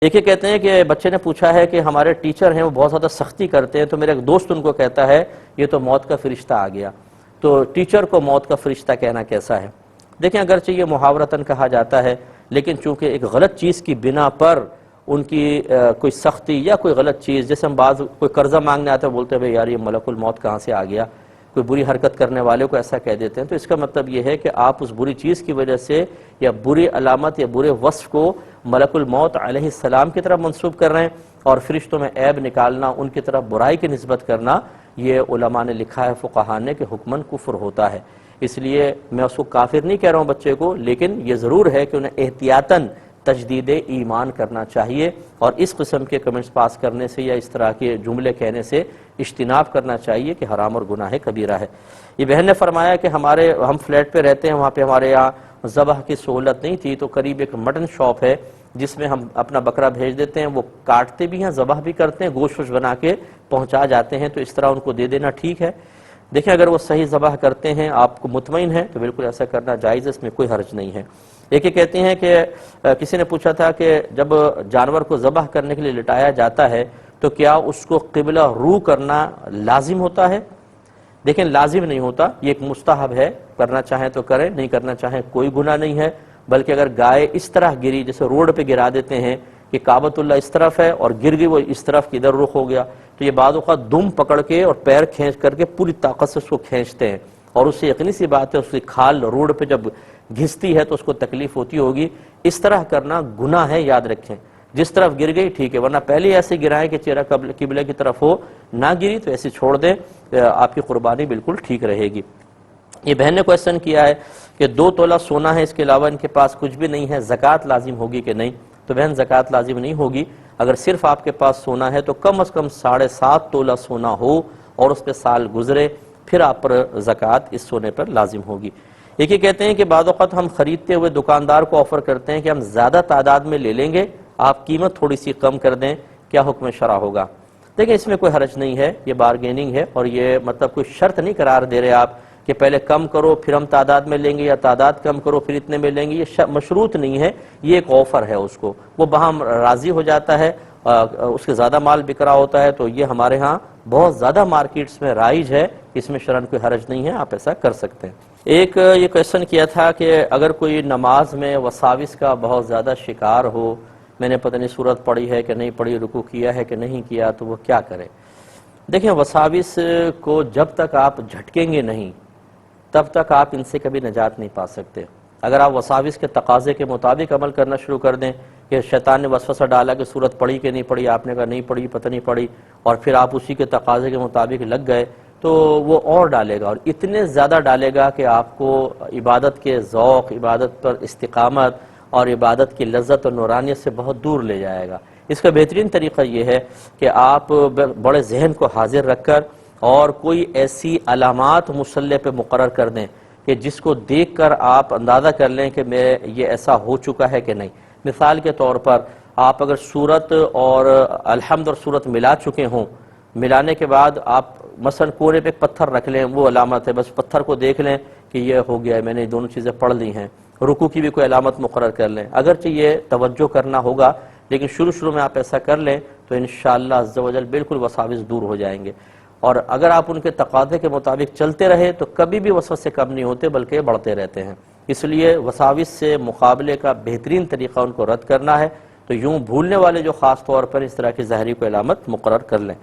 دیکھیے کہتے ہیں کہ بچے نے پوچھا ہے کہ ہمارے ٹیچر ہیں وہ بہت زیادہ سختی کرتے ہیں، تو میرا ایک دوست ان کو کہتا ہے یہ تو موت کا فرشتہ آ گیا، تو ٹیچر کو موت کا فرشتہ کہنا کیسا ہے؟ دیکھیں اگرچہ یہ محاورتاً کہا جاتا ہے، لیکن چونکہ ایک غلط چیز کی بنا پر ان کی کوئی سختی یا کوئی غلط چیز، جیسے ہم کوئی قرضہ مانگنے آتا ہے بولتے ہیں بھئی یار یہ ملک الموت کہاں سے آ گیا، کوئی بری حرکت کرنے والے کو ایسا کہہ دیتے ہیں، تو اس کا مطلب یہ ہے کہ آپ اس بری چیز کی وجہ سے یا بری علامت یا برے وصف کو ملک الموت علیہ السلام کی طرف منسوب کر رہے ہیں، اور فرشتوں میں عیب نکالنا، ان کی طرف برائی کی نسبت کرنا، یہ علماء نے لکھا ہے فقہاء نے کہ حکماً کفر ہوتا ہے۔ اس لیے میں اس کو کافر نہیں کہہ رہا ہوں بچے کو، لیکن یہ ضرور ہے کہ انہیں احتیاطاً تجدید ایمان کرنا چاہیے، اور اس قسم کے کمنٹس پاس کرنے سے یا اس طرح کے جملے کہنے سے اجتناب کرنا چاہیے کہ حرام اور گناہ کبیرہ ہے۔ یہ بہن نے فرمایا کہ ہم فلیٹ پہ رہتے ہیں، وہاں پہ ہمارے یہاں ذبح کی سہولت نہیں تھی، تو قریب ایک مٹن شاپ ہے جس میں ہم اپنا بکرا بھیج دیتے ہیں، وہ کاٹتے بھی ہیں، ذبح بھی کرتے ہیں، گوشت ووشت بنا کے پہنچا جاتے ہیں، تو اس طرح ان کو دے دینا ٹھیک ہے؟ دیکھیں اگر وہ صحیح ذبح کرتے ہیں، آپ کو مطمئن ہے، تو بالکل ایسا کرنا جائز ہے، اس میں کوئی حرج نہیں ہے۔ ایک یہ کہتے ہیں کہ کسی نے پوچھا تھا کہ جب جانور کو ذبح کرنے کے لیے لٹایا جاتا ہے تو کیا اس کو قبلہ رو کرنا لازم ہوتا ہے؟ دیکھیں لازم نہیں ہوتا، یہ ایک مستحب ہے، کرنا چاہیں تو کریں، نہیں کرنا چاہیں کوئی گناہ نہیں ہے، بلکہ اگر گائے اس طرح گری جیسے روڈ پہ گرا دیتے ہیں کہ کعبۃ اللہ اس طرف ہے اور گر گئی وہ اس طرف کدھر رخ ہو گیا، تو یہ بعض اوقات دم پکڑ کے اور پیر کھینچ کر کے پوری طاقت سے اس کو کھینچتے ہیں، اور اس سے یقینی سی بات ہے اس کی کھال روڈ پہ جب گھستی ہے تو اس کو تکلیف ہوتی ہوگی، اس طرح کرنا گناہ ہے، یاد رکھیں۔ جس طرف گر گئی ٹھیک ہے، ورنہ پہلے ایسے گرائیں کہ چہرہ قبلہ کی طرف ہو، نہ گری تو ایسے چھوڑ دیں، آپ کی قربانی بالکل ٹھیک رہے گی۔ یہ بہن نے کویسچن کیا ہے کہ 2 تولہ سونا ہے، اس کے علاوہ ان کے پاس کچھ بھی نہیں ہے، زکوٰۃ لازم ہوگی کہ نہیں؟ تو بہن زکوٰۃ لازم نہیں ہوگی، اگر صرف آپ کے پاس سونا ہے تو کم از کم 7.5 تولہ سونا ہو اور اس پہ سال گزرے، پھر آپ پر زکوٰۃ اس سونے پر لازم ہوگی۔ یہ کہتے ہیں کہ بعض اوقات ہم خریدتے ہوئے دکاندار کو آفر کرتے ہیں کہ ہم زیادہ تعداد میں لے لیں گے، آپ قیمت تھوڑی سی کم کر دیں، کیا حکم شرع ہوگا؟ دیکھیں اس میں کوئی حرج نہیں ہے، یہ بارگیننگ ہے، اور یہ مطلب کوئی شرط نہیں قرار دے رہے آپ کہ پہلے کم کرو پھر ہم تعداد میں لیں گے، یا تعداد کم کرو پھر اتنے میں لیں گے، یہ مشروط نہیں ہے، یہ ایک آفر ہے، اس کو وہ باہم راضی ہو جاتا ہے، اس کے زیادہ مال بک رہا ہوتا ہے، تو یہ ہمارے ہاں بہت زیادہ مارکیٹس میں رائج ہے، اس میں شرعاً کوئی حرج نہیں ہے، آپ ایسا کر سکتے ہیں۔ ایک یہ کویسچن کیا تھا کہ اگر کوئی نماز میں وساوس کا بہت زیادہ شکار ہو، میں نے پتہ نہیں سورت پڑھی ہے کہ نہیں پڑھی، رکوع کیا ہے کہ نہیں کیا، تو وہ کیا کرے؟ دیکھیں وساوس کو جب تک آپ جھٹکیں گے نہیں تب تک آپ ان سے کبھی نجات نہیں پا سکتے۔ اگر آپ وساوس کے تقاضے کے مطابق عمل کرنا شروع کر دیں کہ شیطان نے وسوسہ ڈالا کہ سورت پڑھی کہ نہیں پڑھی، آپ نے کہا نہیں پڑھی، پتہ نہیں پڑھی، اور پھر آپ اسی کے تقاضے کے مطابق لگ گئے، تو وہ اور ڈالے گا، اور اتنے زیادہ ڈالے گا کہ آپ کو عبادت کے ذوق، عبادت پر استقامت اور عبادت کی لذت اور نورانیت سے بہت دور لے جائے گا۔ اس کا بہترین طریقہ یہ ہے کہ آپ بڑے ذہن کو حاضر رکھ کر اور کوئی ایسی علامات مصلی پہ مقرر کر دیں کہ جس کو دیکھ کر آپ اندازہ کر لیں کہ یہ ایسا ہو چکا ہے کہ نہیں۔ مثال کے طور پر آپ اگر سورت اور الحمد اور سورت ملا چکے ہوں، ملانے کے بعد آپ مثلا کونے پہ ایک پتھر رکھ لیں، وہ علامت ہے، بس پتھر کو دیکھ لیں کہ یہ ہو گیا ہے، میں نے دونوں چیزیں پڑھ لی ہیں۔ رکوع کی بھی کوئی علامت مقرر کر لیں، اگرچہ یہ توجہ کرنا ہوگا، لیکن شروع میں آپ ایسا کر لیں تو انشاءاللہ عز و جل بالکل وساوس دور ہو جائیں گے، اور اگر آپ ان کے تقاضے کے مطابق چلتے رہے تو کبھی بھی وسوسے کم نہیں ہوتے بلکہ بڑھتے رہتے ہیں۔ اس لیے وساوس سے مقابلے کا بہترین طریقہ ان کو رد کرنا ہے، تو یوں بھولنے والے جو خاص طور پر اس طرح کی ظاہری کوئی علامت مقرر کر لیں۔